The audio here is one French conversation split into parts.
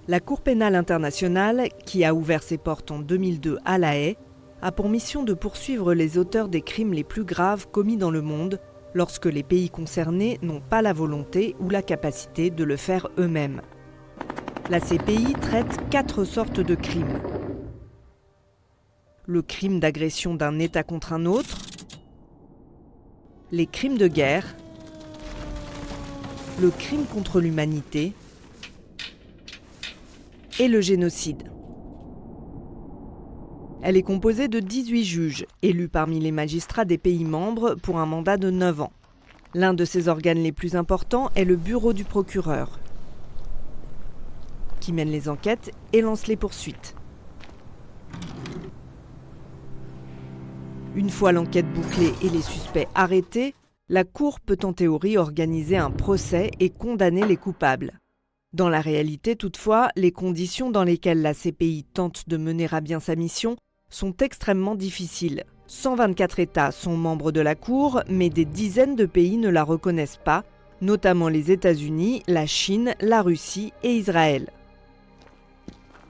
La Cour pénale internationale, qui a ouvert ses portes en 2002 à La Haye, a pour mission de poursuivre les auteurs des crimes les plus graves commis dans le monde lorsque les pays concernés n'ont pas la volonté ou la capacité de le faire eux-mêmes. La CPI traite 4 sortes de crimes. Le crime d'agression d'un État contre un autre, les crimes de guerre, le crime contre l'humanité et le génocide. Elle est composée de 18 juges, élus parmi les magistrats des pays membres pour un mandat de 9 ans. L'un de ses organes les plus importants est le bureau du procureur, qui mène les enquêtes et lance les poursuites. Une fois l'enquête bouclée et les suspects arrêtés, la Cour peut en théorie organiser un procès et condamner les coupables. Dans la réalité, toutefois, les conditions dans lesquelles la CPI tente de mener à bien sa mission sont extrêmement difficiles. 124 États sont membres de la Cour, mais des dizaines de pays ne la reconnaissent pas, notamment les États-Unis, la Chine, la Russie et Israël.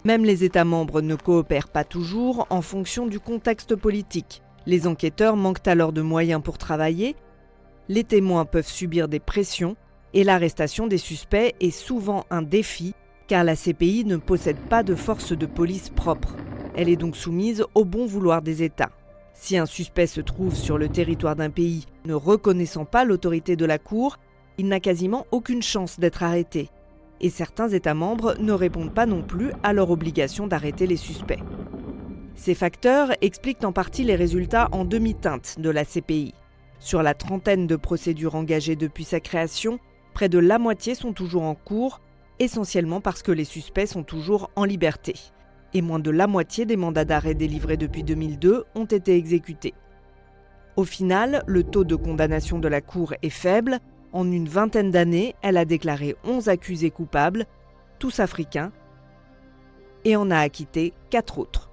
Même les États membres ne coopèrent pas toujours en fonction du contexte politique. Les enquêteurs manquent alors de moyens pour travailler, les témoins peuvent subir des pressions et l'arrestation des suspects est souvent un défi car la CPI ne possède pas de force de police propre. Elle est donc soumise au bon vouloir des États. Si un suspect se trouve sur le territoire d'un pays ne reconnaissant pas l'autorité de la Cour, il n'a quasiment aucune chance d'être arrêté. Et certains États membres ne répondent pas non plus à leur obligation d'arrêter les suspects. Ces facteurs expliquent en partie les résultats en demi-teinte de la CPI. Sur la trentaine de procédures engagées depuis sa création, près de la moitié sont toujours en cours, essentiellement parce que les suspects sont toujours en liberté. Et moins de la moitié des mandats d'arrêt délivrés depuis 2002 ont été exécutés. Au final, le taux de condamnation de la Cour est faible. En une vingtaine d'années, elle a déclaré 11 accusés coupables, tous africains, et en a acquitté 4 autres.